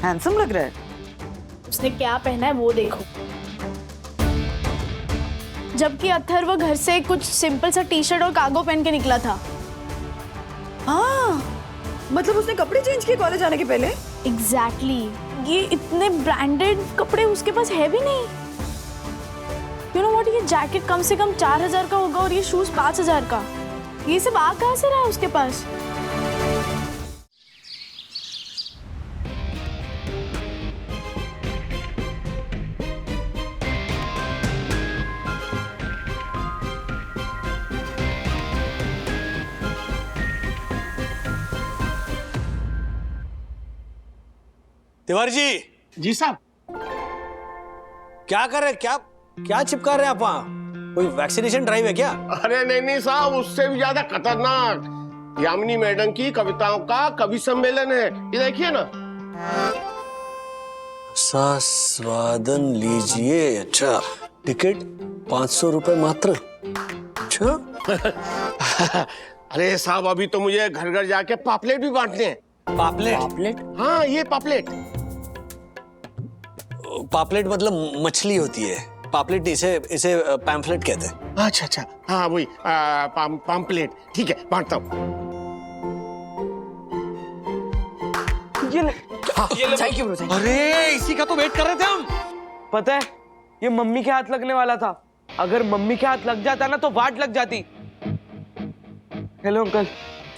Handsome लग रहा है। उसने क्या पहना है वो देखो। जबकि अथर्व घर से कुछ सिंपल सा टी शर्ट और कार्गो पहन के निकला था। हाँ, मतलब उसने कपड़े चेंज किए कॉलेज आने के पहले। एग्जैक्टली ये इतने ब्रांडेड कपड़े उसके पास है भी नहीं। यू नो व्हाट, ये जैकेट कम से कम 4000 का होगा और ये शूज 5000 का। ये सब आ कहाँ से रहा है उसके पास? तिवारी जी। जी साहब। क्या कर रहे हैं? क्या चिपका रहे हैं आप वहां? कोई वैक्सीनेशन ड्राइव है क्या? अरे नहीं साहब, उससे भी ज्यादा खतरनाक यामिनी मैडम की कविताओं का कवि सम्मेलन है। ये देखिए ना। स्वादन लीजिए। अच्छा, टिकट 500 रुपए मात्र। अच्छा। अरे साहब, अभी तो मुझे घर घर जाके पापलेट भी बांटने हैं। पापलेट? हाँ, ये पापलेट। पापलेट मतलब मछली होती है। पापलेट इसे पैम्फलेट कहते हैं। अच्छा, हाँ वही पाम्पलेट। ठीक है, बांटता हूँ। ये ले थैंक यू ब्रो। अरे इसी का तो वेट कर रहे थे हम। पता है, ये मम्मी के हाथ लगने वाला था। अगर मम्मी के हाथ लग जाता ना तो वाट लग जाती। Hello uncle.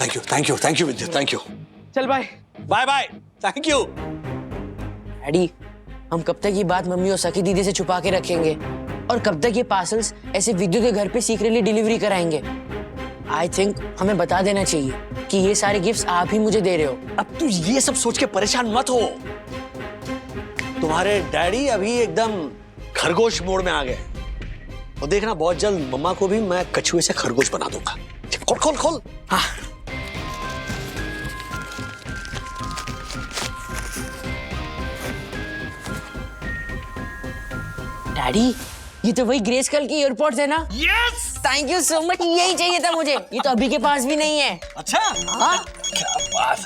Thank you Vidya, thank you. चल bye bye, thank you. Daddy, हम कब तक ये बात मम्मी और सखी दीदी से छुपा के रखेंगे? और कब तक ये पार्सल्स ऐसे विद्यु के घर पे सीक्रेटली डिलीवरी कराएंगे? आई थिंक हमें बता देना चाहिए कि ये सारे गिफ्ट्स आप ही मुझे दे रहे हो। अब तू ये सब सोच के परेशान मत हो। तुम्हारे डैडी अभी एकदम खरगोश मोड में आ गए। और देखना, बहुत जल्द मम्मा को भी मैं कछुए से खरगोश बना दूंगा। खोल। हाँ। डैडी, ये तो वही ग्रेस कल की एयरपोर्ट्स है ना? Yes. Thank you so much, यही चाहिए था मुझे। ये तो अभी के पास भी नहीं है। अच्छा। हाँ? क्या बात।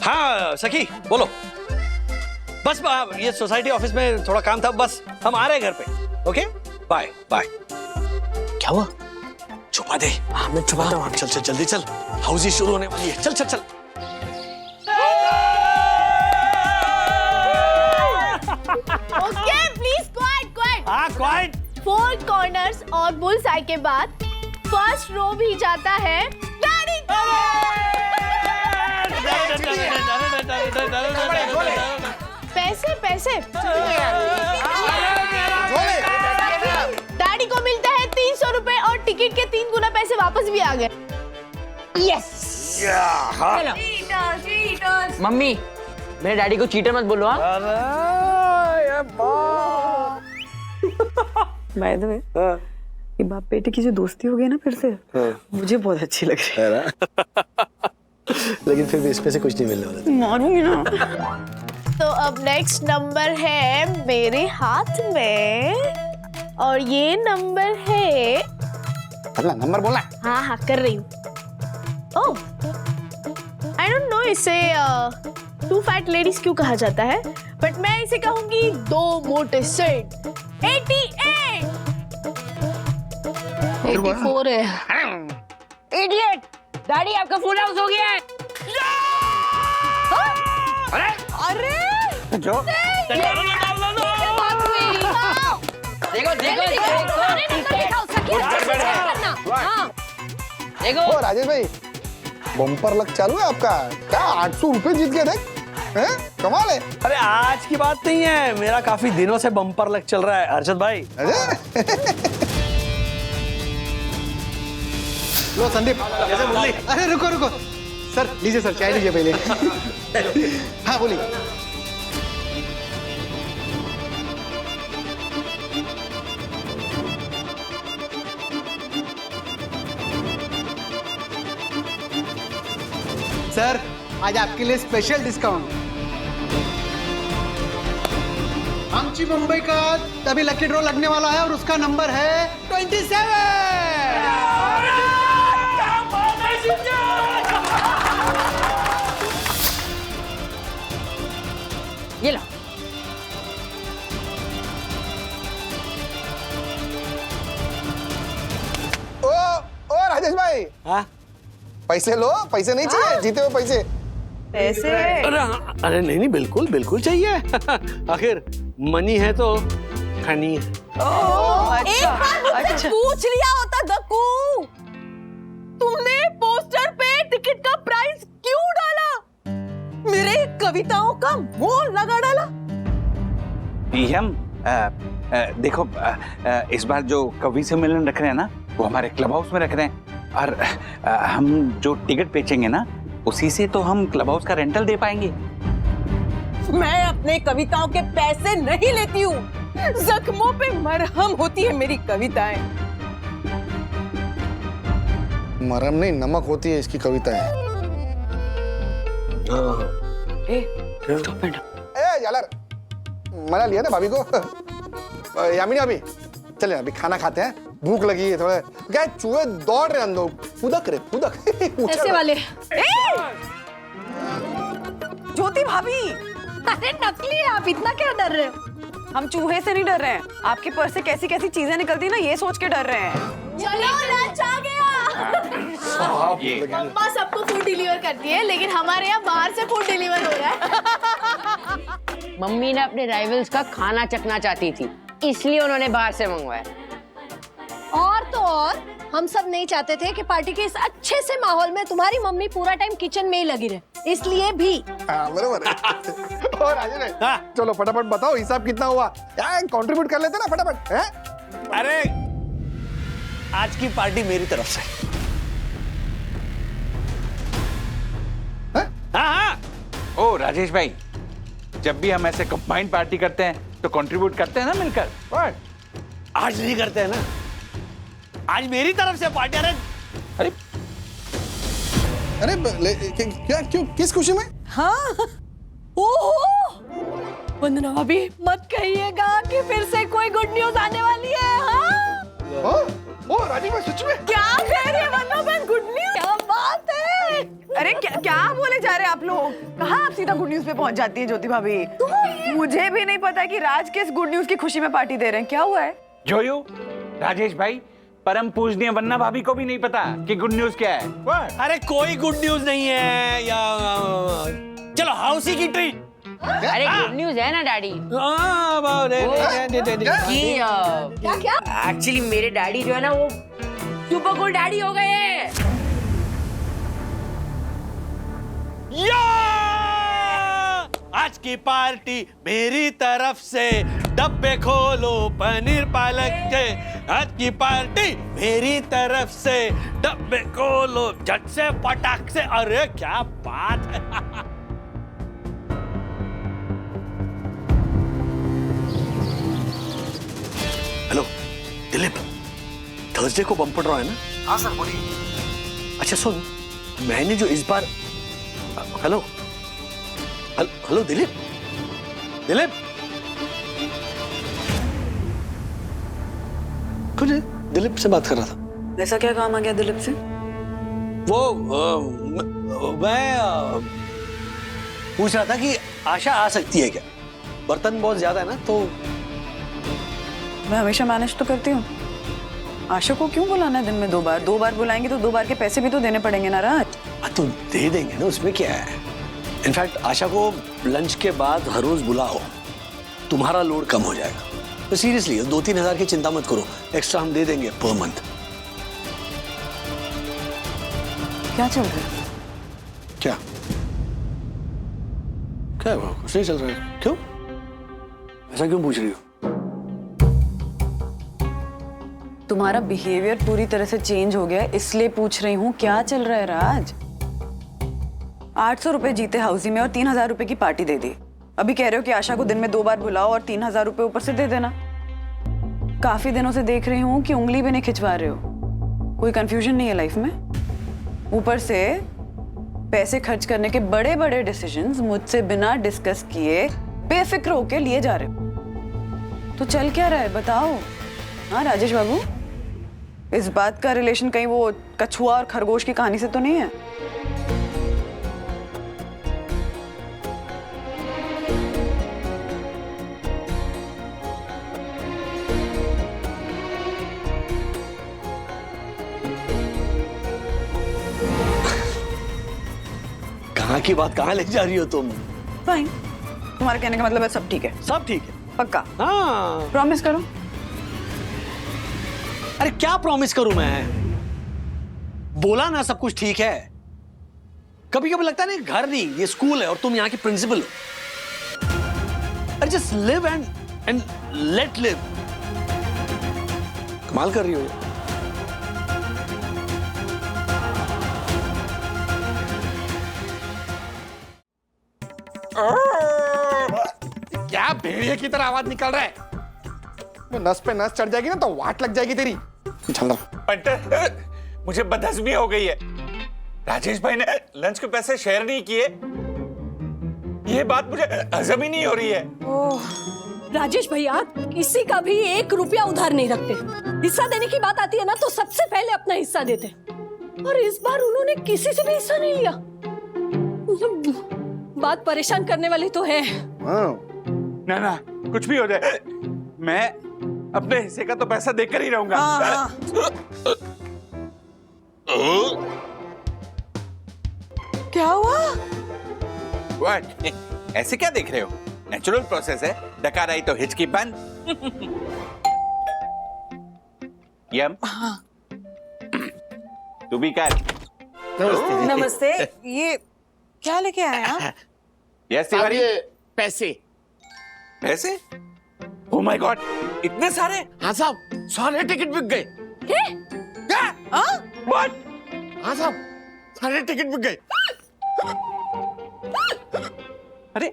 हाँ सखी, बोलो। बस ये सोसाइटी ऑफिस में थोड़ा काम था, बस हम आ रहे हैं घर पे। Okay, bye. क्या हुआ? छुपा दे। हाँ, मैं छुपाता हूँ। चल जल्दी चल, हाउस शुरू होने वाली है। चल। Okay, please quite. हाँ, क्वाइट। 4 कॉर्नर्स और बुल्स आई के बाद फर्स्ट रो भी जाता है डैडी को। पैसे डैडी को मिलता है 300 रुपए और टिकट के 3 गुना पैसे वापस भी आ गए। यस। मम्मी, मेरे डैडी को चीटर मत बोलो। हाँ? बाय द वे, ये बाप बेटे की जो दोस्ती हो गई ना फिर से, मुझे बहुत अच्छी लग रही है। लेकिन फिर भी इसमें से कुछ नहीं मिलने वाला। मारूंगी ना। तो अब नेक्स्ट नंबर है मेरे हाथ में और ये नंबर है। नंबर बोलना। हाँ, कर रही हूँ। ओह, आई डोंट नो इसे 2 फैट लेडीज क्यों कहा जाता है, बट मैं इसे कहूंगी 2 मोटे सेठ। 88। 84 है। इडियट, डैडी आपका फुल हाउस हो गया है। अरे जो देखो राजेश भाई, बम्पर लक चालू है आपका। क्या 800 रुपए जीत गए थे? हैं? कमाल है। अरे आज की बात नहीं है, मेरा काफी दिनों से बम्पर लक चल रहा है अर्शद भाई। लो संदीप। अरे रुको सर, लीजिए सर, चाय लीजिए पहले। हाँ बोलिए। सर, आज आपके लिए स्पेशल डिस्काउंट। आमची मुंबई का तभी लकी ड्रॉ लगने वाला है और उसका नंबर है 27। पैसे लो, पैसे नहीं चाहिए, जीते हुए पैसे। पैसे अरे अरे नहीं नहीं, बिल्कुल बिल्कुल चाहिए। आखिर मनी है तो खनी है। अच्छा अच्छा पूछ लिया होता दक्कू, तुमने पोस्टर पे टिकट का प्राइस क्यों डाला? मेरे कविताओं का मोल लगा डाला। हम देखो इस बार जो कवि सम्मेलन रख रहे हैं ना, वो हमारे क्लब हाउस में रख रहे हैं, और हम जो टिकट बेचेंगे ना, उसी से तो हम क्लब हाउस का रेंटल दे पाएंगे। मैं अपने कविताओं के पैसे नहीं लेती हूँ, जख्मों पे मरहम होती है मेरी कविताएं। मरहम नहीं, नमक होती है इसकी कविताएं। यार मना लिया ना भाभी को। यामिनी अभी चले, अभी खाना खाते हैं, भूख लगी है थोड़ा। क्या चूहे दौड़ रहे अंदर, फुदक रहे, फुदक ऐसे वाले। ज्योति भाभी, अरे नकली है, आप इतना क्या डर रहे हो? हम चूहे से नहीं डर रहे हैं, आपके पर्स से कैसी कैसी चीजें निकलती ना, ये सोच के डर रहे हैं। चलो लंच आ गया। मम्मा सबको फूड डिलीवर करती है, लेकिन हमारे यहाँ बाहर से फूड डिलीवर हो रहा है। मम्मी ने अपने राइवल्स का खाना चखना चाहती थी, इसलिए उन्होंने बाहर से मंगवाया। और तो और हम सब नहीं चाहते थे कि पार्टी के इस अच्छे से माहौल में तुम्हारी मम्मी पूरा टाइम किचन में ही लगी रहे, इसलिए भी। बराबर है। और राजेश भाई, चलो फटाफट बताओ हिसाब कितना हुआ, कंट्रीब्यूट कर लेते ना फटाफट। अरे आज की पार्टी मेरी तरफ से। हाँ। ओ राजेश भाई, जब भी हम ऐसे कंबाइंड पार्टी करते हैं तो कंट्रीब्यूट करते हैं ना मिलकर। आज नहीं करते हैं ना, आज मेरी तरफ से पार्टी। अरे अरे क्या, क्यों, किस खुशी में? हाँ, ओहो, वंदना भाभी मत कहिएगा कि फिर से कोई गुड न्यूज आने वाली है। हाँ? ओ राजेश भाई सच में? क्या कह रही है वंदना बहन, गुड न्यूज? क्या बात है? अरे क्या बोले जा रहे हैं आप लोग? कहाँ आप सीधा गुड न्यूज पे पहुंच जाती है ज्योति भाभी? मुझे भी नहीं पता कि राज किस गुड न्यूज की खुशी में पार्टी दे रहे हैं। क्या हुआ है? जोयू, राजेश भाई, परम पूजनीय वन्ना भाभी को भी नहीं पता कि गुड न्यूज क्या है। अरे कोई गुड न्यूज नहीं है या चलो हाउसी की ट्रीट। अरे गुड न्यूज है ना डैडी, क्या? एक्चुअली मेरे डैडी जो है ना, वो सुपर कूल डैडी हो गए हैं। आज की पार्टी मेरी तरफ से, डब्बे खोलो पनीर पालक के। आज की पार्टी मेरी तरफ से, डब्बे खोलो झट से फटाक से। अरे क्या बात है। हेलो दिलीप, थर्सडे को बम्पर ड्रॉ है ना? हाँ सर बोलिए। अच्छा सुन, मैंने जो इस बार, हेलो हेलो दिलीप, दिलीप कुछ दिलीप से बात कर रहा था। ऐसा क्या काम आ गया दिलीप से? वो मैं पूछ रहा था कि आशा आ सकती है क्या? बर्तन बहुत ज्यादा है ना, तो मैं हमेशा मैनेज तो करती हूँ। आशा को क्यों बुलाना है दिन में 2 बार? 2 बार बुलाएंगे तो 2 बार के पैसे भी तो देने पड़ेंगे ना राज। तो दे देंगे ना, उसमें क्या है। इनफैक्ट आशा को लंच के बाद हर रोज बुलाओ, तुम्हारा लोड कम हो जाएगा। तो सीरियसली 2-3 हजार की चिंता मत करो, एक्स्ट्रा हम दे देंगे पर मंथ। क्या चल रहा है? क्या क्या हुआ? कुछ नहीं चल रहा है। क्यों, ऐसा क्यों पूछ रही हो? तुम्हारा बिहेवियर पूरी तरह से चेंज हो गया है, इसलिए पूछ रही हूँ क्या चल रहा है राज? 800 रुपए जीते हाउसी में और 3000 रुपए की पार्टी दे दी। अभी कह रहे हो कि आशा को दिन में 2 बार बुलाओ और 3000 रुपए ऊपर से दे देना। काफी दिनों से देख रही हूँ कि उंगली भी नहीं खिंचवा रहे हो। कोई कंफ्यूजन नहीं है लाइफ में? ऊपर से पैसे खर्च करने के बड़े बड़े डिसीजंस मुझसे बिना डिस्कस किए बेफिक्र होके लिए जा रहे हो। तो चल क्या रहा है बताओ? हाँ राजेश बाबू, इस बात का रिलेशन कहीं वो कछुआ और खरगोश की कहानी से तो नहीं है? यहाँ की बात कहाँ ले जा रही हो तुम? फाइन, तुम्हारे कहने का मतलब है सब ठीक है? सब ठीक है। पक्का? हाँ। प्रॉमिस करो। अरे क्या प्रॉमिस करूं मैं? बोला ना सब कुछ ठीक है। कभी कभी लगता है ना घर नहीं ये स्कूल है और तुम यहाँ की प्रिंसिपल हो। अरे just live and let live. कमाल कर रही हो। क्या भेड़िए की तरह आवाज निकल रहा है? नस पे नस चढ़ जाएगी ना तो वाट लग जाएगी तेरी। चल पंटर, मुझे बदहजमी हो गई है। राजेश भाई ने लंच के पैसे शेयर नहीं किए। ये बात मुझे हजम ही नहीं हो रही है। राजेश भैया किसी का भी 1 रुपया उधार नहीं रखते। हिस्सा देने की बात आती है ना तो सबसे पहले अपना हिस्सा देते, और इस बार उन्होंने किसी से भी हिस्सा नहीं लिया। बात परेशान करने वाली तो है। ना ना, कुछ भी हो जाए मैं अपने हिस्से का तो पैसा देकर ही रहूंगा। क्या हुआ? What? ऐसे क्या देख रहे हो? नेचुरल प्रोसेस है, डकार आई तो हिचकी बंद। यम, तू भी कर। नमस्ते। ये क्या लेके आए आप? यस तिवारी। पैसे। पैसे? Oh my God, इतने सारे? हाँ साहब, सारे टिकट बिक गए। क्या? What? हाँ साहब, सारे टिकट बिक गए। अरे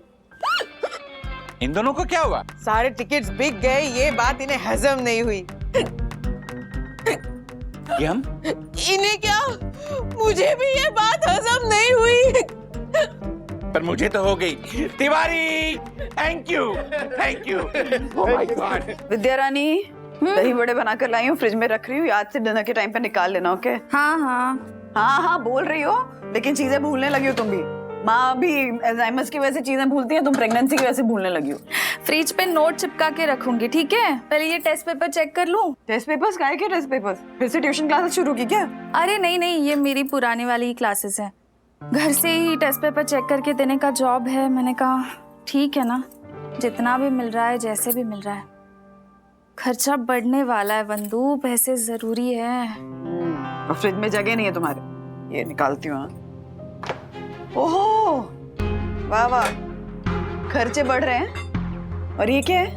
इन दोनों को क्या हुआ? सारे टिकट्स बिक गए, ये बात इन्हें हजम नहीं हुई। यम? इन्हें क्या? मुझे भी ये बात हजम नहीं हुई। पर मुझे तो हो गई। Tiwari, thank you, thank you. Oh my God. विद्या रानी, दही बड़े बनाकर लाई हूँ, फ्रिज में रख रही हूँ, याद से डिनर के टाइम पे निकाल लेना। ओके? हाँ हाँ। हाँ हाँ बोल रही हो, लेकिन चीजें भूलने लगी हो तुम भी। माँ भी अल्जाइमर्स की वजह से चीजें भूलती हैं, तुम प्रेगनेंसी की वजह से भूलने लगी हो। फ्रिज पे नोट चिपका के रखूंगी, ठीक है? पहले ये टेस्ट पेपर चेक कर लूं। Test papers? काय के टेस्ट पेपर्स? फिर से ट्यूशन क्लासेस शुरू की क्या? अरे नहीं नहीं, ये मेरी पुरानी वाली क्लासेस है। घर से ही टेस्ट पेपर चेक करके देने का जॉब है। मैंने कहा ठीक है ना, जितना भी मिल रहा है, जैसे भी मिल रहा है। खर्चा बढ़ने वाला है वंदू, पैसे जरूरी है। और फ्रिज में जगह नहीं है तुम्हारे, ये निकालती हूँ। ओहो, वाह वाह, खर्चे बढ़ रहे हैं। और ये क्या है?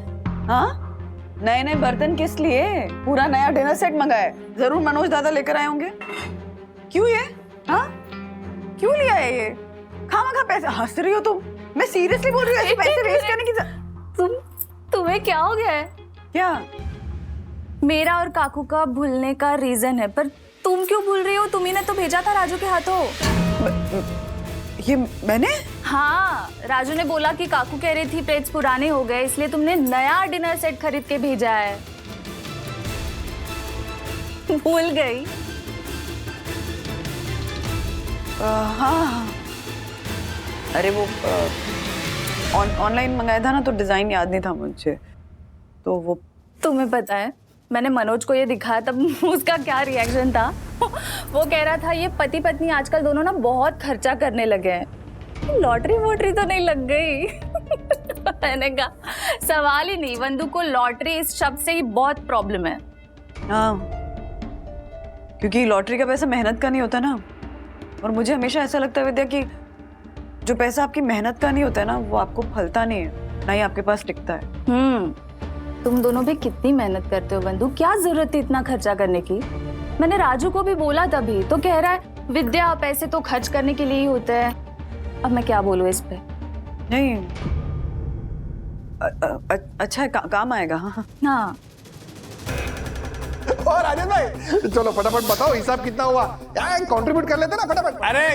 हाँ, नए नए बर्तन किस लिए? पूरा नया डिनर सेट मंगाया है, जरूर मनोज दादा लेकर आए होंगे। क्यों ये? हाँ, क्यों लिया है ये? खामा पैसे हंस रही हो तुम? मैं सीरियसली बोल रही हूँ, ऐसे पैसे वेस्ट करने की तुम्हें क्या हो गया है? क्या? मेरा और काकू का भूलने का रीजन है, पर तुम क्यों भूल रही हो? तुम्ही ने तो भेजा था राजू के हाथों। ये मैंने? हाँ, राजू ने बोला कि काकू कह रही थी प्लेट्स पुराने हो गए, इसलिए तुमने नया डिनर सेट खरीद के भेजा है। भूल गई? हाँ, अरे वो ऑनलाइन मंगाया था ना, तो डिजाइन याद नहीं था मुझे, तो वो। तुम्हें पता है मैंने मनोज को ये दिखाया, तब उसका क्या रिएक्शन था? वो कह रहा था ये पति पत्नी आजकल दोनों ना बहुत खर्चा करने लगे हैं। लॉटरी वोटरी तो नहीं लग गई? मैंने कहा सवाल ही नहीं, वंदू को लॉटरी इस शब्द से ही बहुत प्रॉब्लम है। हाँ, क्योंकि लॉटरी का पैसा मेहनत का नहीं होता ना, और मुझे हमेशा ऐसा लगता है विद्या कि जो पैसा आपकी मेहनत का नहीं होता है ना, वो आपको फलता नहीं है, ना ही आपके पास टिकता है। तुम दोनों भी कितनी मेहनत करते हो बंधु, क्या जरूरत है इतना खर्चा करने की? मैंने राजू को भी बोला तभी, तो कह रहा है विद्या पैसे तो खर्च करने के लिए ही होते हैं। अब मैं क्या बोलूं इस पे? नहीं, अच्छा है, काम आएगा। हाँ। और राजेश भाई चलो फटाफट बताओ हिसाब कितना हुआ, कंट्रीब्यूट कर लेते ना फटाफट। अरे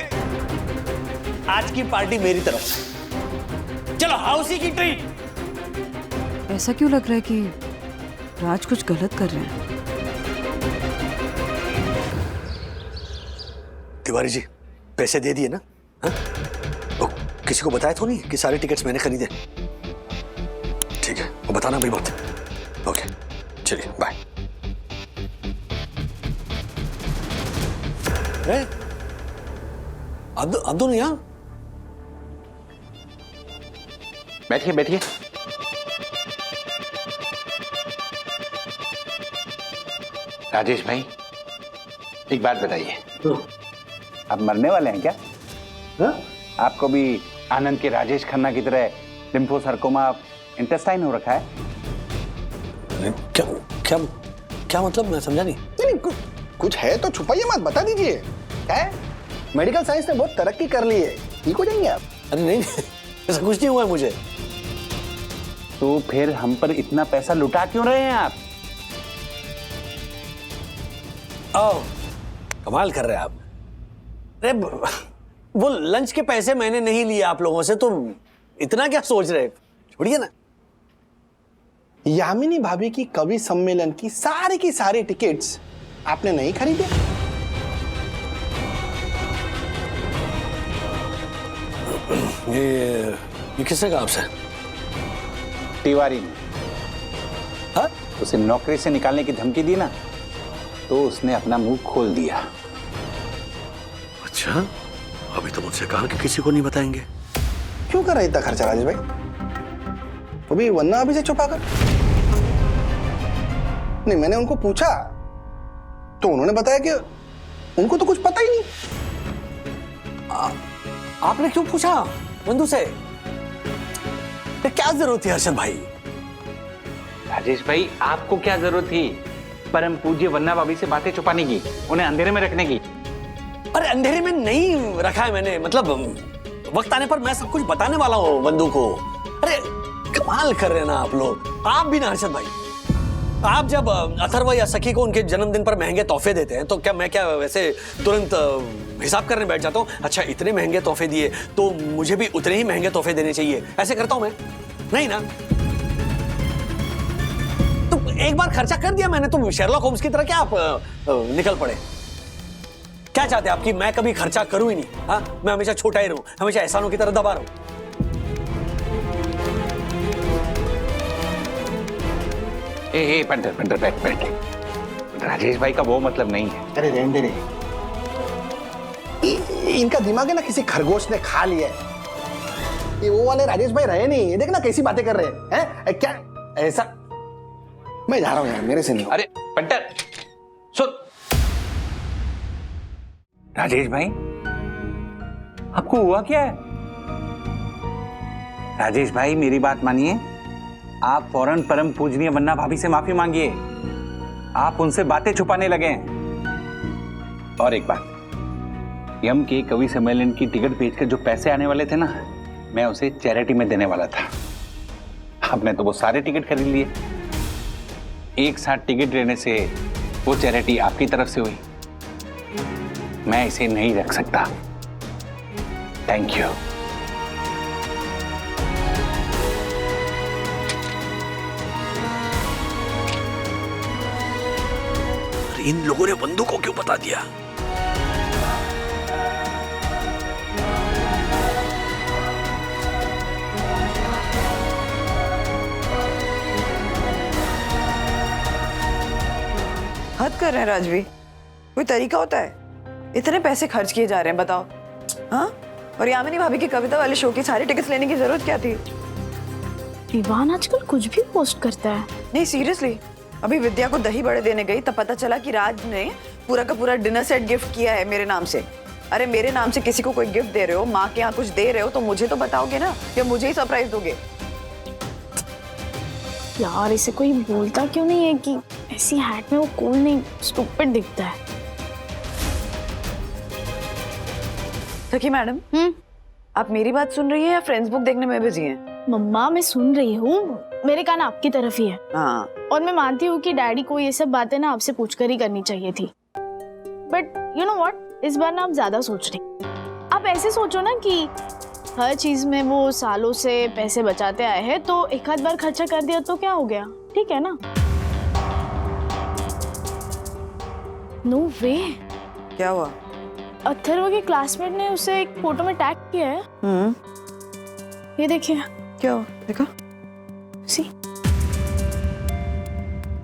आज की पार्टी मेरी तरफ से, चलो हाउसी की ट्रीट। ऐसा क्यों लग रहा है कि राज कुछ गलत कर रहे हैं? तिवारी जी पैसे दे दिए ना? हाँ? तो किसी को बताया तो नहीं कि सारे टिकट्स मैंने खरीदे? ठीक है, वो बताना भी मत। ओके, चलिए बाय। अब दोनों यहाँ बैठिए बैठिए। राजेश भाई, एक बात बताइए, आप मरने वाले हैं क्या? हाँ? आपको भी आनंद के राजेश खन्ना की तरह लिम्फोसार्कोमा इंटेस्टाइन हो रखा है? क्या क्या क्या मतलब, मैं समझा नहीं। नहीं, कुछ है तो छुपाइए मत, बता दीजिए क्या है। मेडिकल साइंस ने बहुत तरक्की कर ली है, ठीक हो जाएंगे आप। अरे नहीं ऐसा कुछ नहीं हुआ है मुझे। तो फिर हम पर इतना पैसा लुटा क्यों रहे हैं आप? आओ, कमाल कर रहे हैं आप। अरे वो लंच के पैसे मैंने नहीं लिए आप लोगों से, तो इतना क्या सोच रहे? छोड़िए ना। यामिनी भाभी की कवि सम्मेलन की सारी टिकट्स आपने नहीं खरीदे? ये किसने कहा आपसे? तिवारी ने। हाँ? उसे नौकरी से निकालने की धमकी दी ना, तो उसने अपना मुंह खोल दिया। अच्छा, अभी तो मुझसे कहा कि किसी को नहीं बताएंगे। क्यों कर रहे इतना खर्चा राजेश भाई? वो भी वन्ना अभी से छुपा कर? नहीं, मैंने उनको पूछा तो उन्होंने बताया कि उनको तो कुछ पता ही नहीं। आपने क्यों पूछा बंधु से? क्या जरूरत थी हर्षद भाई? राजेश भाई, आपको क्या जरूरत थी परम पूज्य वन्ना भाभी से बातें छुपाने की, उन्हें अंधेरे में रखने की? अरे अंधेरे में नहीं रखा है मैंने, मतलब वक्त आने पर मैं सब कुछ बताने वाला हूँ बंधु को। अरे कमाल कर रहे हैं ना आप लोग। आप भी ना हर्षद भाई, आप जब अथर्व या सखी को उनके जन्मदिन पर महंगे तोहफे देते हैं तो क्या मैं क्या वैसे तुरंत हिसाब करने बैठ जाता हूँ? अच्छा, इतने महंगे तोहफे दिए तो मुझे भी उतने ही महंगे तोहफे देने चाहिए, ऐसे करता हूं मैं? नहीं ना। तो एक बार खर्चा कर दिया मैंने, तो शेरलॉक होम्स की तरह क्या आप निकल पड़े? क्या चाहते हैं आप कि मैं कभी खर्चा करूं ही नहीं? हाँ, मैं हमेशा छोटा ही रहूं, हमेशा एहसानों की तरह दबा रहूं। ए पंटर बैठ। राजेश भाई का वो मतलब नहीं है। अरे रहने दे। इनका दिमाग है ना किसी खरगोश ने खा लिया है। ये वो वाले राजेश भाई रहे नहीं, देख ना कैसी बातें कर रहे हैं। क्या ऐसा? मैं जा रहा हूँ यार, मेरे से नहीं। अरे पंटर सुन। राजेश भाई, आपको हुआ क्या है? राजेश भाई, मेरी बात मानिए, आप फौरन परम पूजनीय वन्ना भाभी से माफी मांगिए। आप उनसे बातें छुपाने लगे हैं। और एक बात, यम के कवि सम्मेलन की टिकट बेचकर जो पैसे आने वाले थे ना, मैं उसे चैरिटी में देने वाला था। आपने तो वो सारे टिकट खरीद लिए। एक साथ टिकट लेने से वो चैरिटी आपकी तरफ से हुई। मैं इसे नहीं रख सकता। Thank you. इन लोगों ने बंधु को क्यों बता दिया? हद कर रहे हैं राजवी, कोई तरीका होता है? इतने पैसे खर्च किए जा रहे हैं, बताओ। हाँ, और यामिनी भाभी की कविता वाले शो की सारी टिकट्स लेने की जरूरत क्या थी? विवान आजकल कुछ भी पोस्ट करता है। नहीं सीरियसली, अभी विद्या को दही बड़े देने गई तब पता चला कि राज ने पूरा का पूरा डिनर सेट गिफ्ट किया है मेरे नाम से। अरे मेरे नाम से किसी को कोई गिफ्ट दे रहे हो, माँ के यहाँ कुछ दे रहे हो, तो मुझे तो बताओगे ना, या मुझे ही सरप्राइज दोगे? यार इसे कोई बोलता क्यों नहीं है कि ऐसी हैट में वो कूल नहीं, स्टूपिड दिखता है। सखी मैडम, आप मेरी बात सुन रही हैं या फ्रेंड्स बुक देखने में बिजी हैं? मम्मा मैं सुन रही हूँ, मेरे कान आपकी तरफ ही है। हाँ, और मैं मानती हूँ कि डैडी को ये सब बातें ना आपसे पूछकर ही करनी चाहिए थी, बट यू नो व्हाट, इस बार ना आप ज्यादा सोच रही। आप ऐसे सोचो ना कि हर चीज में वो सालों से पैसे बचाते आए हैं, तो एक आध बार खर्चा कर दिया तो क्या हो गया, ठीक है ना? नो वे। क्या हुआ? अथर्व के क्लासमेट ने उसे एक फोटो में टैग किया है। ये देखिए। क्या हुआ? देखो, सी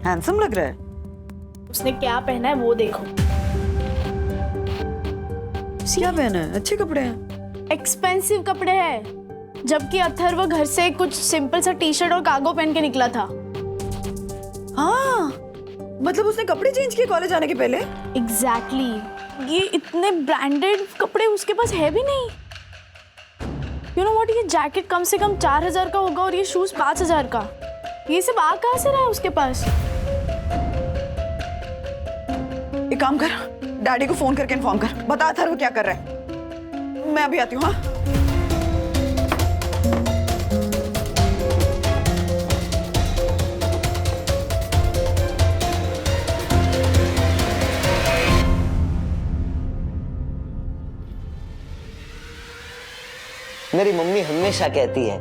हैंडसम लग रहा है। उसने क्या पहना है वो देखो। क्या पहना है? अच्छे कपड़े हैं। एक्सपेंसिव कपड़े हैं। जबकि अथर्व घर से कुछ सिंपल सा टी शर्ट और कार्गो पहन के निकला था। हाँ, मतलब उसने कपड़े चेंज किए कॉलेज आने के पहले? एग्जैक्टली ये इतने ब्रांडेड कपड़े उसके पास है भी नहीं। यू नो व्हाट, ये जैकेट कम से कम 4000 का होगा और ये शूज 5000 का। ये सब आ कहाँ से रहा है उसके पास? एक काम कर, डैडी को फोन करके इन्फॉर्म कर, बता अथर्व क्या कर रहा है। मैं अभी आती हूँ। हाँ, मेरी मम्मी हमेशा कहती है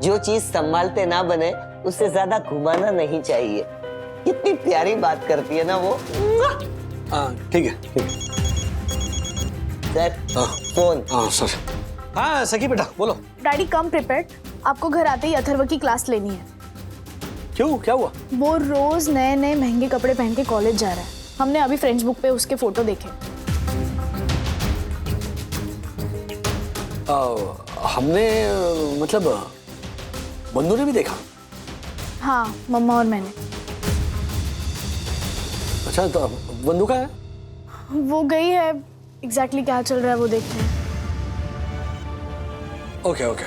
जो चीज संभालते ना बने उससे ज्यादा घुमाना नहीं चाहिए। कितनी प्यारी बात करती है ना वो। ठीक है ठीक है। Sir phone. हाँ सर। हाँ सखी बेटा बोलो। डैडी कम प्रिपेयर्ड, आपको घर आते ही अथर्व की क्लास लेनी है। क्यों, क्या हुआ? वो रोज नए नए महंगे कपड़े पहन के कॉलेज जा रहा है। हमने अभी फ्रेंड्स बुक पे उसके फोटो देखे। हमने मतलब बंधु ने भी देखा? हाँ, मम्मा और मैंने। अच्छा, तो बंधु का है? वो गई है, एग्जैक्टली क्या चल रहा है वो देखते हैं। ओके ओके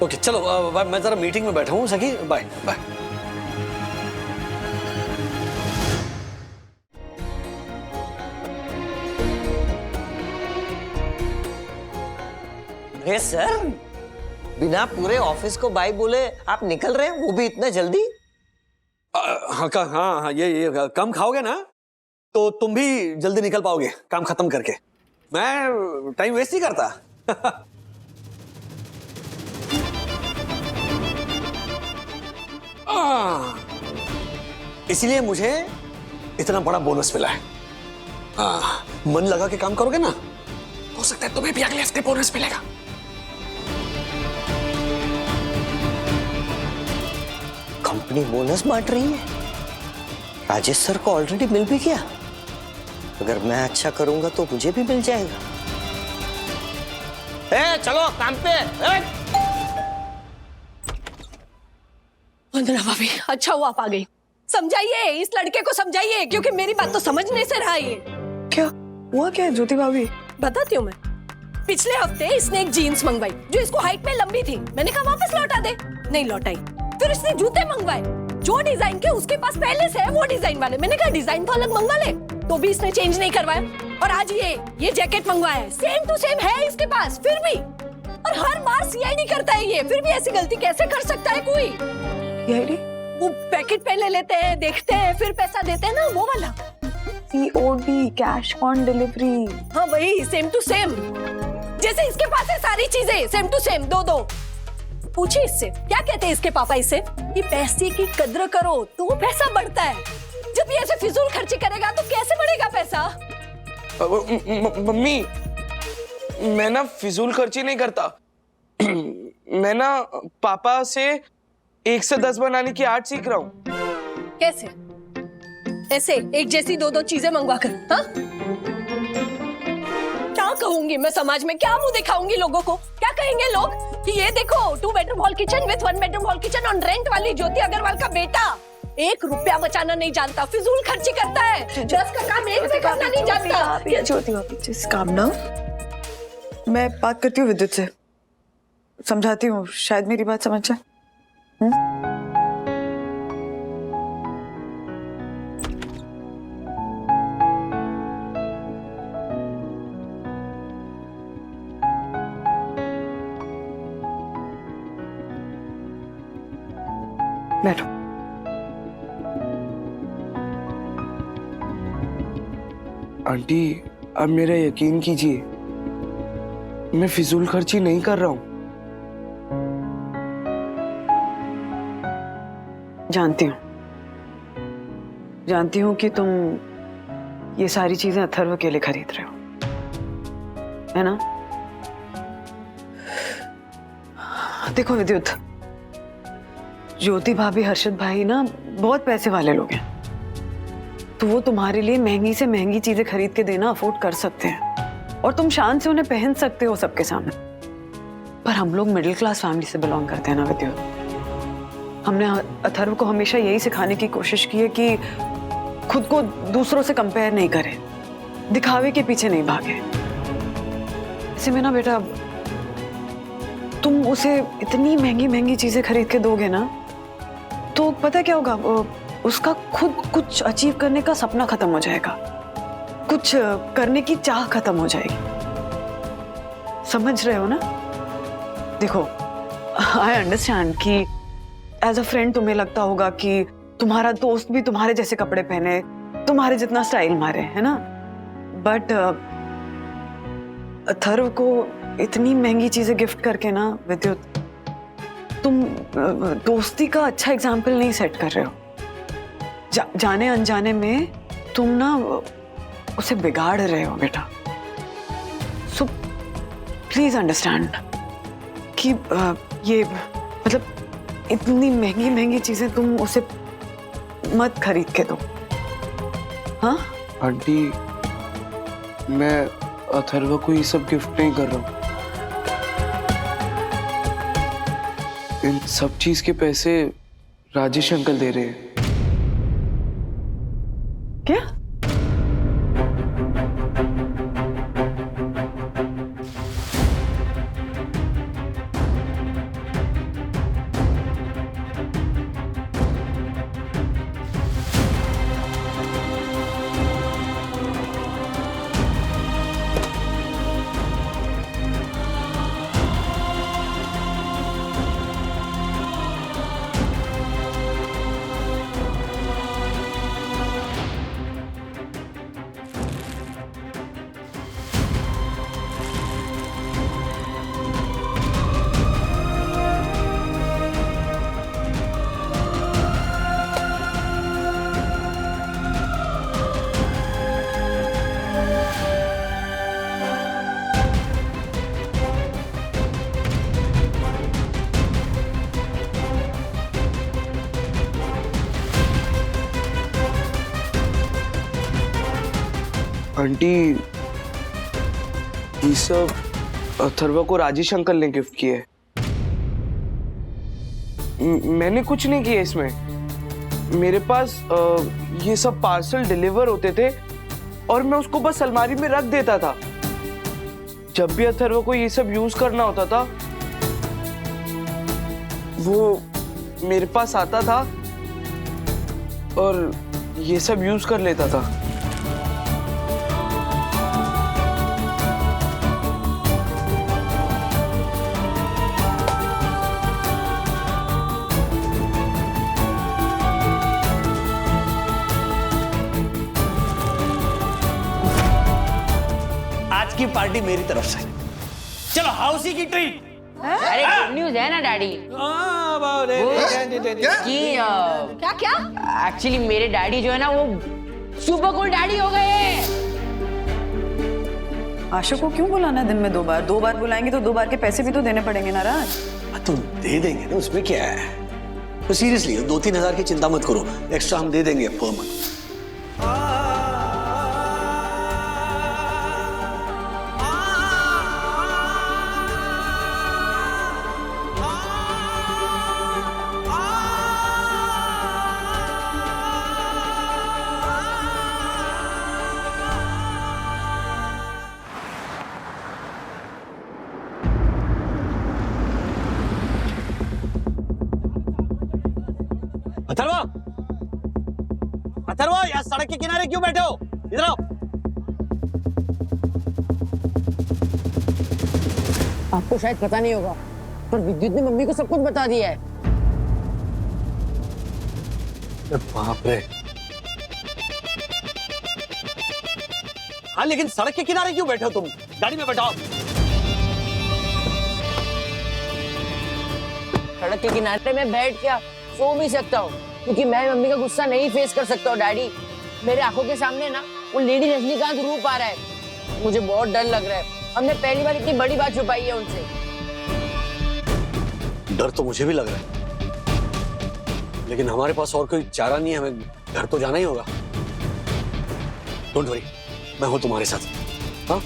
ओके, चलो मैं जरा मीटिंग में बैठा हूँ सखी। Bye bye. अरे सर, बिना पूरे ऑफिस को बाय बोले आप निकल रहे हैं, वो भी इतना जल्दी? हाँ हाँ, ये कम खाओगे ना तो तुम भी जल्दी निकल पाओगे काम खत्म करके। मैं टाइम वेस्ट नहीं करता। इसलिए मुझे इतना बड़ा बोनस मिला है। मन लगा के काम करोगे ना, हो सकता है तुम्हें भी अगले हफ्ते बोनस मिलेगा। कंपनी बोनस बांट रही है। राजेश सर को ऑलरेडी मिल भी गया। अगर मैं अच्छा करूंगा तो मुझे भी मिल जाएगा। चलो काम पे। वंदना भाभी, अच्छा हुआ आप आ गई। समझाइए इस लड़के को, समझाइए, क्योंकि मेरी बात तो समझने से रहा ये। क्या हुआ? क्या ज्योति भाभी? बताती हूँ मैं। पिछले हफ्ते इसने एक जीन्स मंगवाई जो इसको हाइट में लंबी थी। मैंने कहा वापस लौटा दे, नहीं लौटाई। फिर इसने जूते मंगवाए जो डिजाइन के उसके पास पहले से है, वो डिजाइन वाले। मैंने कहा डिजाइन तो अलग मंगवा ले, तो भी इसने चेंज नहीं करवाया। और आज ये जैकेट मंगवाया है, सेम टू सेम है इसके पास, फिर भी। और हर बार सीआईडी करता है ये, फिर भी ऐसी गलती कैसे कर सकता है कोई? वो पैकेट पहले लेते हैं, देखते हैं, फिर पैसा देते हैं ना, वो वाला। COD, cash on delivery. हाँ वही, सेम टू सेम। जैसे इसके पास है सारी चीजें सेम टू सेम, दो। पूछिए इससे, क्या कहते हैं इसके पापा इससे कि पैसे की कद्र करो तो वो पैसा बढ़ता है। जब ये ऐसे फिजूल खर्ची करेगा तो कैसे बढ़ेगा पैसा? मम्मी, मैं ना फिजूल खर्ची नहीं करता। मैं ना पापा से 1 से 10 बनाने की आर्ट सीख रहा हूँ। कैसे? ऐसे एक जैसी दो चीजें मंगवा कर? हाँ? क्या कहूंगी मैं समाज में, क्या मुंह दिखाऊंगी लोगों को? क्या कहेंगे लोग कि ये देखो 2 bedroom hall kitchen with 1 bedroom hall kitchen on rent वाली ज्योति अग्रवाल का बेटा 1 रुपया बचाना नहीं जानता, फिजूल खर्ची करता है। 10 का काम 1 से करना नहीं जानता। ज्योति भाभी, जस्ट काम डाउन। मैं बात करती हूँ विद्युत से, समझाती हूँ, शायद मेरी बात समझ जाए। बैठो। आंटी, अब मेरा यकीन कीजिए, मैं फिजूल खर्ची नहीं कर रहा हूँ। जानती हूँ कि तुम ये सारी चीजें अथर्व के लिए खरीद रहे हो, है ना? देखो विद्युत, ज्योति भाभी, हर्षद भाई ना बहुत पैसे वाले लोग हैं, तो वो तुम्हारे लिए महंगी से महंगी चीजें खरीद के देना अफोर्ड कर सकते हैं और तुम शान से उन्हें पहन सकते हो सबके सामने। पर हम लोग मिडिल क्लास फैमिली से बिलोंग करते हैं ना विद्युत। हमने अथर्व को हमेशा यही सिखाने की कोशिश की है कि खुद को दूसरों से कंपेयर नहीं करे, दिखावे के पीछे नहीं भागे। ऐसे में ना बेटा, तुम उसे इतनी महंगी महंगी चीजें खरीद के दोगे ना, तो पता क्या होगा, उसका खुद कुछ अचीव करने का सपना खत्म हो जाएगा, कुछ करने की चाह खत्म हो जाएगी। समझ रहे हो ना? देखो, आई अंडरस्टैंड कि एज अ फ्रेंड तुम्हें लगता होगा कि तुम्हारा दोस्त भी तुम्हारे जैसे कपड़े पहने, तुम्हारे जितना स्टाइल मारे, है ना? बट अथर्व को इतनी महंगी चीजें गिफ्ट करके ना विद्युत, तुम दोस्ती का अच्छा एग्जाम्पल नहीं सेट कर रहे हो। जाने अनजाने में तुम ना उसे बिगाड़ रहे हो बेटा। सो प्लीज अंडरस्टैंड कि ये मतलब इतनी महंगी महंगी चीजें तुम उसे मत खरीद के दो। हाँ आंटी, मैं अथर्व को ये सब गिफ्ट नहीं कर रहा हूँ। इन सब चीज के पैसे राजेश अंकल दे रहे हैं। क्या? आंटी, ये सब अथर्व को राजेश अंकल ने गिफ्ट किए। मैंने कुछ नहीं किया इसमें। मेरे पास ये सब पार्सल डिलीवर होते थे और मैं उसको बस अलमारी में रख देता था। जब भी अथर्व को ये सब यूज करना होता था, वो मेरे पास आता था और ये सब यूज कर लेता था। आज की पार्टी मेरी तरफ से। चलो हाउसी की ट्रीट। अरे गुड न्यूज़ है ना डैडी? क्या क्या? एक्चुअली मेरे डैडी जो है ना, वो सुपर कूल डैडी हो गए हैं। आशु को क्यों बुलाना दिन में 2 बार? 2 बार बुलाएंगे तो 2 बार के पैसे भी तो देने पड़ेंगे ना राज। तो दे देंगे ना, उसमें क्या है? तो सीरियसली 2-3 हजार की चिंता मत करो, एक्स्ट्रा हम दे देंगे पर मंथ। अथर्व, अथर्व, यार सड़क के किनारे क्यों बैठे हो? इधर आओ। आपको शायद पता नहीं होगा, पर विद्युत ने मम्मी को सब कुछ बता दिया है। बाप रे। हाँ, लेकिन सड़क के किनारे क्यों बैठे हो तुम? गाड़ी में बैठाओ। सड़क के किनारे में बैठ क्या सो भी सकता हूँ, क्योंकि मैं मम्मी का गुस्सा नहीं फेस कर सकता हूँ डैडी। मेरे आंखों के सामने ना वो लेडी रजनीकांत रूप आ रहा है। मुझे बहुत डर लग रहा है। हमने पहली बार इतनी बड़ी बात छुपाई है उनसे। डर तो मुझे भी लग रहा है, लेकिन हमारे पास और कोई चारा नहीं है, हमें घर तो जाना ही होगा। डोंट वरी, मैं हूं तुम्हारे साथ। हाँ?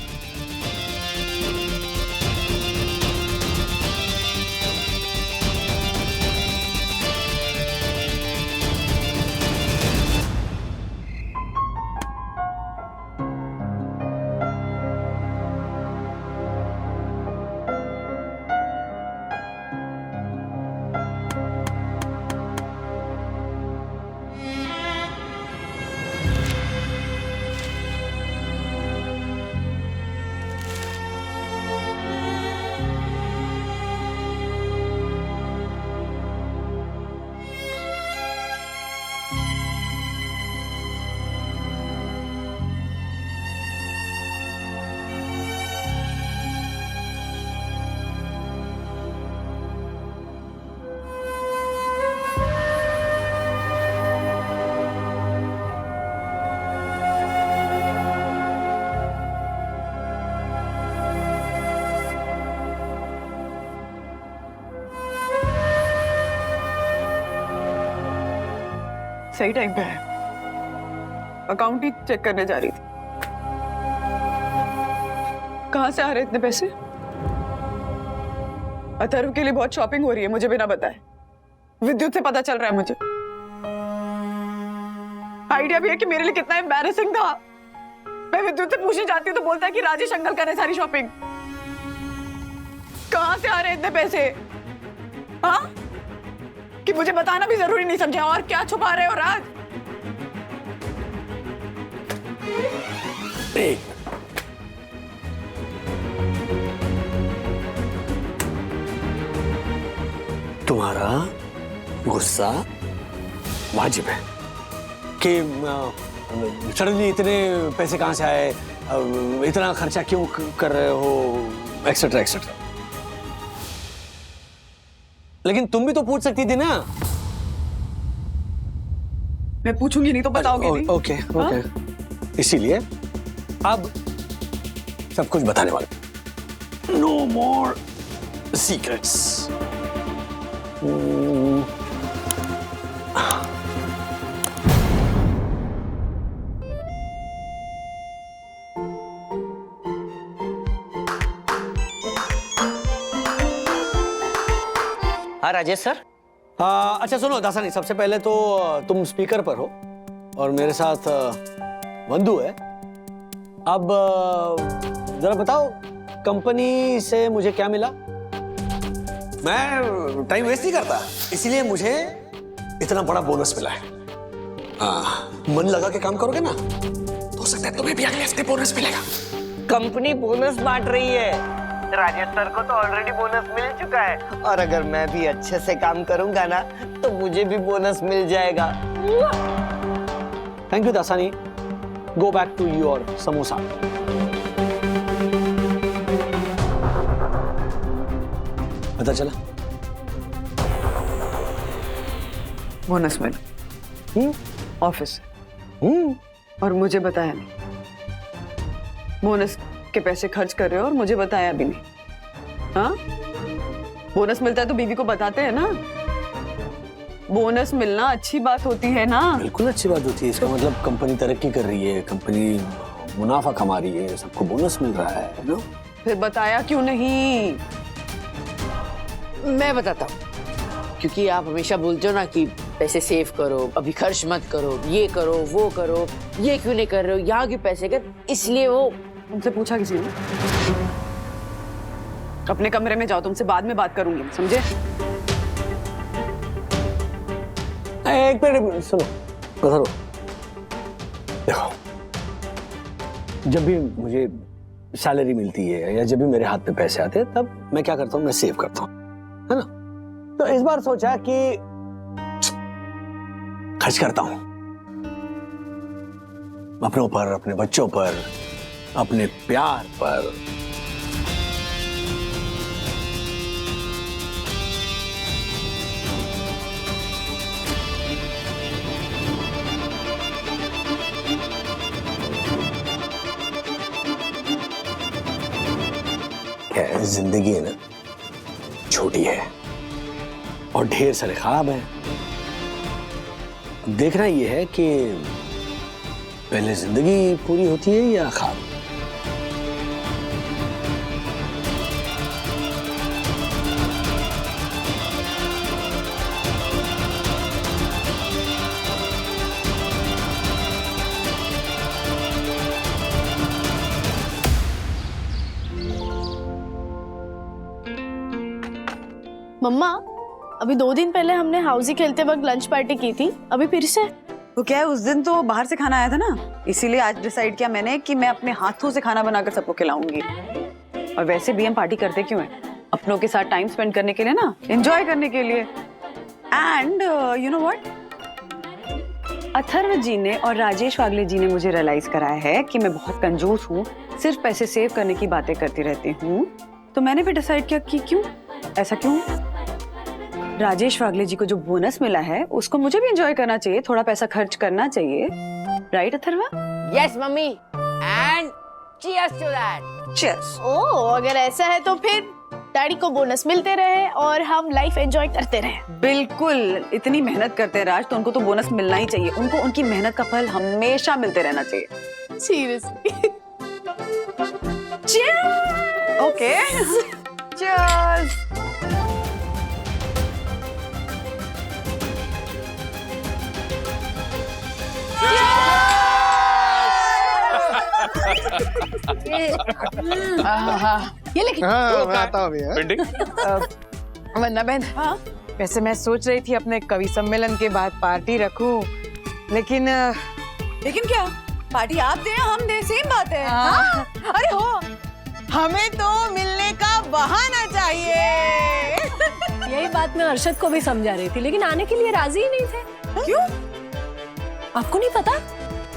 सही टाइम पे है। अकाउंट ही चेक करने जा रही थी। कहाँ से आ रहे इतने पैसे? अथर्व के लिए बहुत शॉपिंग हो रही है, मुझे बिना बताए। विद्युत से पता चल रहा है मुझे। आइडिया भी है कि मेरे लिए कितना एम्बैरेसिंग था। मैं विद्युत से पूछने जाती हूँ तो बोलता है कि राजेश अंकल करे सारी शॉपिंग। कहाँ से आ रहे इतने पैसे? हाँ, कि मुझे बताना भी जरूरी नहीं समझा। और क्या छुपा रहे हो राज? तुम्हारा गुस्सा वाजिब है कि सडनली इतने पैसे कहां से आए, इतना खर्चा क्यों कर रहे हो, एक्सेट्रा एक्सेट्रा। लेकिन तुम भी तो पूछ सकती थी ना। मैं पूछूंगी नहीं तो बताओगे नहीं। ओके ओके, इसीलिए अब सब कुछ बताने वाले। नो मोर सीक्रेट्स। हाँ राजेश सर। अच्छा सुनो दासानी, सबसे पहले तो तुम स्पीकर पर हो और मेरे साथ वंदू है। अब जरा बताओ कंपनी से मुझे क्या मिला? मैं टाइम वेस्ट नहीं करता, इसीलिए मुझे इतना बड़ा बोनस मिला है। मन लगा के काम करोगे ना तो हो सकता है तुम्हें भी अगले हफ्ते बोनस मिलेगा। कंपनी बोनस बांट रही है। राजेश सर को तो ऑलरेडी बोनस मिल चुका है, और अगर मैं भी अच्छे से काम करूंगा ना तो मुझे भी बोनस मिल जाएगा। Thank you Dasani, go back to your samosa. पता चला बोनस मिला ऑफिस से, और मुझे बताया नहीं। बोनस के पैसे खर्च कर रहे हो और मुझे बताया भी नहीं। हाँ, बोनस मिलता है तो बीवी को बताते हैं ना। बोनस मिलना अच्छी बात होती है ना। बिल्कुल अच्छी बात होती है। इसका मतलब कंपनी तरक्की कर रही है, कंपनी मुनाफा कमा रही है, सबको बोनस मिल रहा है ना। फिर बताया क्यों नहीं? मैं बताता हूँ, क्योंकि आप हमेशा बोलते हो ना कि पैसे सेव करो, अभी खर्च मत करो, ये करो वो करो, ये क्यों नहीं कर रहे हो, यहाँ क्यों पैसे कर, इसलिए वो तुमसे पूछा किसी ने? अपने कमरे में जाओ, तुमसे बाद में बात करूंगी, समझे? एक मिनट सुनो, उधर देखो, जब भी मुझे सैलरी मिलती है या जब भी मेरे हाथ में पैसे आते हैं तब मैं क्या करता हूँ, मैं सेव करता हूँ, है ना। तो इस बार सोचा कि खर्च करता हूँ अपनों पर, अपने बच्चों पर, अपने प्यार पर। जिंदगी है ना, छोटी है और ढेर सारे ख्वाब हैं। देखना ये है कि पहले जिंदगी पूरी होती है या ख्वाब। मम्मा, अभी 2 दिन पहले हमने हाउसी खेलते वक्त लंच पार्टी की थी, अभी फिर से? तो क्या है, उस दिन तो बाहर से खाना आया था ना, इसीलिए आज डिसाइड किया मैंने कि मैं अपने हाथों से खाना बनाकर सबको खिलाऊंगी। और वैसे भी हम पार्टी करते क्यों हैं? अपनों के साथ टाइम स्पेंड करने के लिए ना, एंजॉय करने के लिए। And you know what, Atharv ji ने और राजेश वागले जी ने मुझे रियलाइज कराया है कि मैं बहुत कंजूस हूँ, सिर्फ पैसे सेव करने की बातें करती रहती हूँ। तो मैंने भी डिसाइड किया कि क्यों ऐसा क्यों, राजेश वागले जी को जो बोनस मिला है उसको मुझे भी एंजॉय करना चाहिए, थोड़ा पैसा खर्च करना चाहिए, right Atharva? Yes mummy, and cheers to that. Cheers. Oh, अगर ऐसा है तो फिर डैडी को बोनस मिलते रहे और हम लाइफ एंजॉय करते रहे। बिल्कुल, इतनी मेहनत करते हैं राज, तो उनको तो बोनस मिलना ही चाहिए। उनको उनकी मेहनत का फल हमेशा मिलते रहना चाहिए। सीरियसली। Okay, cheers. ये लेकिन हाँ मैं आता हूँ अभी, हाँ? वंदना बहन, वैसे मैं सोच रही थी अपने कवि सम्मेलन के बाद पार्टी रखूं, लेकिन क्या पार्टी आप दे हम दे, सेम बात है। हाँ। अरे हो, हमें तो मिलने का बहाना चाहिए। यही बात मैं अर्शद को भी समझा रही थी, लेकिन आने के लिए राजी ही नहीं थे। क्यों? आपको नहीं पता?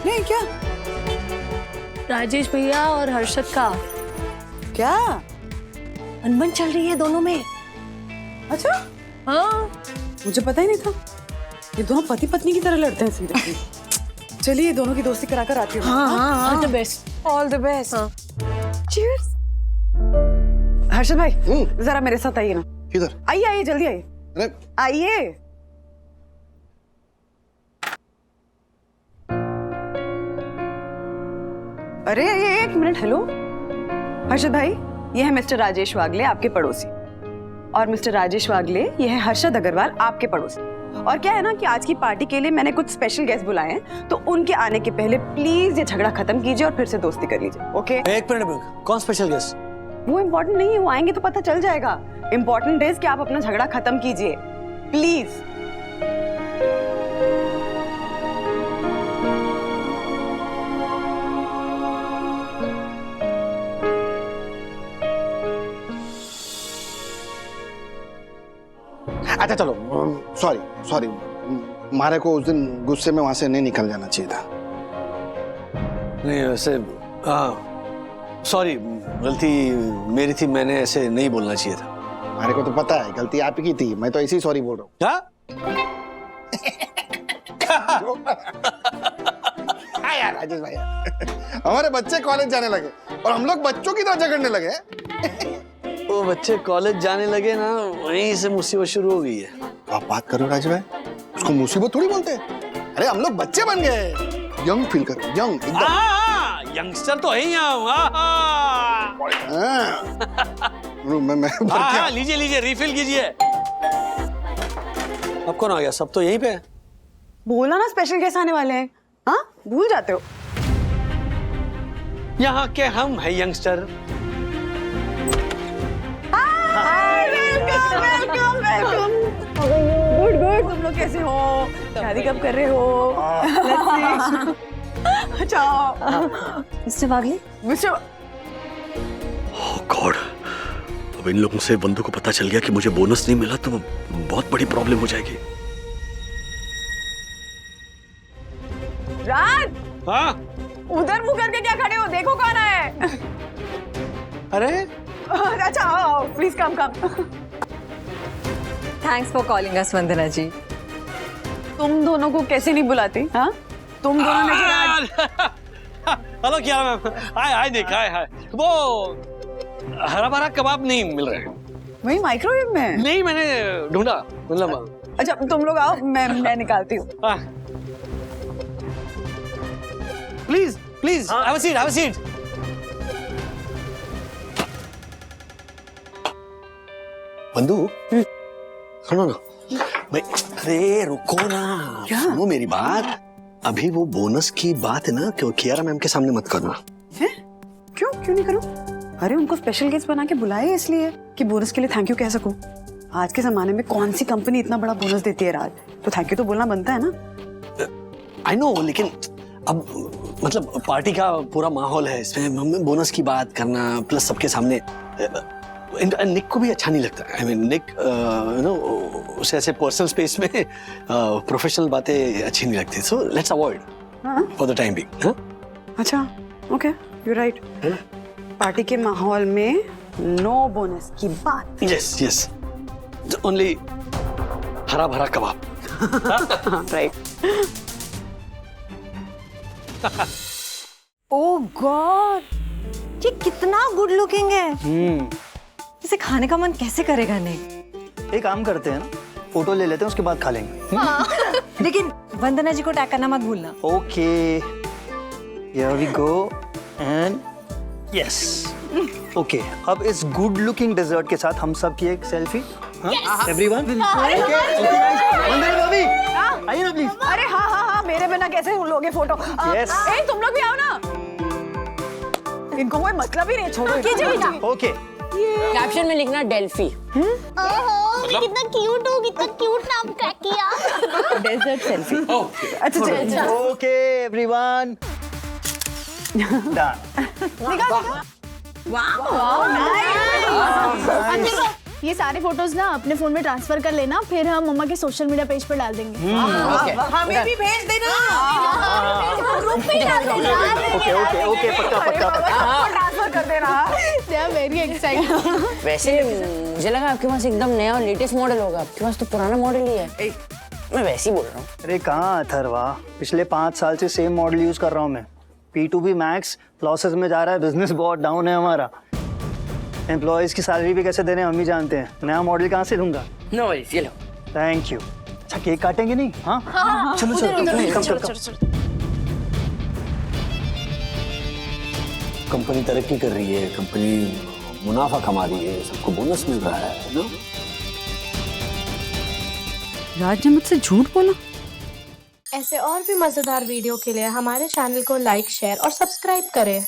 नहीं, क्या राजेश भैया और हर्षद का क्या अनबन चल रही है दोनों में। अच्छा, हाँ, मुझे पता ही नहीं था। ये दोनों पति पत्नी की तरह लड़ते हैं सीरियसली। चलिए दोनों की दोस्ती कराकर आती हूँ। All the best. All the best. Cheers. Harshad भाई, जरा मेरे साथ आइए ना। किधर? आइए आइए, जल्दी आइए। अरे आइए। अरे एक मिनट, हेलो हर्षद भाई, ये है मिस्टर राजेश वागले, आपके पड़ोसी। और मिस्टर राजेश वागले, ये है हर्षद अग्रवाल, आपके पड़ोसी। और क्या है ना कि आज की पार्टी के लिए मैंने कुछ स्पेशल गेस्ट बुलाए हैं, तो उनके आने के पहले प्लीज ये झगड़ा खत्म कीजिए और फिर से दोस्ती कर लीजिए। ओके? एक मिनट, कौन स्पेशल गेस्ट? वो इम्पोर्टेंट नहीं है, वो आएंगे तो पता चल जाएगा। इम्पोर्टेंट इज कि आप अपना झगड़ा खत्म कीजिए प्लीज। अच्छा चलो, सॉरी सॉरी, मारे को उस दिन गुस्से में वहां से नहीं निकल जाना चाहिए था। नहीं वैसे, हाँ सॉरी, गलती मेरी थी, मैंने ऐसे नहीं बोलना चाहिए था। मारे को तो पता है गलती आप ही की थी, मैं तो ऐसे ही सॉरी बोल रहा हूँ। क्या? हाँ यार राजेश भाई, हमारे बच्चे कॉलेज जाने लगे और हम लोग बच्चों की तरह झगड़ने लगे। वो बच्चे कॉलेज जाने लगे ना, वहीं से मुसीबत शुरू हो गई है। आप बात करो राजेश भाई, उसको मुसीबत थोड़ी बोलते हैं। अरे हम लोग बच्चे बन गए, यंग फील करो, यंग एकदम। यंगस्टर तो है ही मैं लीजिए लीजिए, रिफिल कीजिए। अब कौन आ गया? सब तो यहीं पे है। बोला ना स्पेशल गेस्ट आने वाले हैं, हाँ भूल जाते हो। यहाँ के हम है youngster. Welcome welcome. Good good, तुम लोग कैसे हो? शादी कब कर रहे हो? अच्छा मिस्टर वागले, मिस्टर, ओह गॉड, अब इन लोगों से बंधु को पता चल गया कि मुझे बोनस नहीं मिला तो बहुत बड़ी प्रॉब्लम हो जाएगी। राज, हाँ उधर मुंह करके क्या खड़े हो? देखो कौन है। अरे अच्छा आओ, please come come. Thanks for calling us Vandana ji. तुम दोनों को कैसे नहीं बुलाती? हाँ, तुम दोनों ने हेलो, क्या मैम? हाय हाय, देख हाय हाय। वो हरा भरा कबाब नहीं मिल रहे। वही माइक्रोवेव में? नहीं, मैंने ढूंढा, मतलब। अच्छा तुम लोग आओ, मैं निकालती हूँ। Please please, have a seat, have a seat. बंधु, सुनो ना भाई, अरे रुको ना, सुनो मेरी बात। अभी वो बोनस की बात है ना, क्यों कियारा मैम के सामने मत करना। है? क्यों नहीं करूं? अरे उनको स्पेशल गेस्ट बना के बुलाए इसलिए कि बोनस के लिए थैंक यू कह सकूं। आज के जमाने में कौन सी कंपनी इतना बड़ा बोनस देती है राज, तो थैंक यू तो बोलना बनता है ना। आई नो, लेकिन अब मतलब पार्टी का पूरा माहौल है, इसमें हमें बोनस की बात करना प्लस सबके सामने, निक को भी अच्छा नहीं लगता। I mean Nick, you know, उसे ऐसे पर्सनल स्पेस में प्रोफेशनल बातें अच्छी नहीं लगती, so let's avoid for the time being. अच्छा ओके, यू राइट। पार्टी के माहौल में नो बोनस की बात। यस यस, ओनली हरा भरा कबाब। राइट। ओह गॉड, ये कितना गुड लुकिंग है। इसे से खाने का मन कैसे करेगा नहीं? एक काम करते हैं ना, फोटो ले लेते हैं, उसके बाद खा लेंगे। लेकिन वंदना जी को टैग करना मत भूलना। Okay, here we go and yes. Okay, अब इस गुड लुकिंग डेजर्ट के साथ हम सब की एक सेल्फी। एवरीवन, ओके वंदना भाभी आइए ना प्लीज। अरे हाँ हाँ हाँ, मेरे बिना कैसे लोगे फोटो? Yes. ए, तुम लोग भी आओ ना। इनको कोई मतलब ही नहीं, छोड़ो। ओके, कैप्शन में लिखना डेल्फी। कितना क्यूट हो, कितना क्यूट नाम क्रैक किया। Desert selfie. अच्छा अच्छा। Okay everyone, done. ये सारे फोटोज ना अपने फोन में ट्रांसफर कर लेना, फिर हम मम्मा के सोशल मीडिया पेज पर डाल देंगे। हमें भी भेज देना। ग्रुप पे डाल देना। ओके ओके ओके, पक्का पक्का पक्का। ट्रांसफर कर देना। They are very excited। वैसे मुझे लगा आपके पास एकदम नया और लेटेस्ट मॉडल होगा, आपके पास तो पुराना मॉडल ही है। मैं वैसे ही बोल रहा हूँ। अरे कहाँ अथर्वा, पिछले 5 साल से सेम मॉडल यूज कर रहा हूँ मैं। P2B मैक्स लॉसेस में जा रहा है, बिजनेस बहुत डाउन है हमारा। एम्प्लॉयज की सैलरी भी कैसे देने हम ही जानते हैं, नया मॉडल कहाँ से लूंगा? नो वरीज, ये लो। Thank you. अच्छा केक काटेंगे नहीं? हाँ चलो चलो। कंपनी तरक्की कर रही है, कंपनी मुनाफा कमा रही है, सबको बोनस मिल रहा है ना। राज ने मुझसे झूठ बोला। ऐसे और भी मजेदार वीडियो के लिए हमारे चैनल को लाइक, शेयर और सब्सक्राइब करें।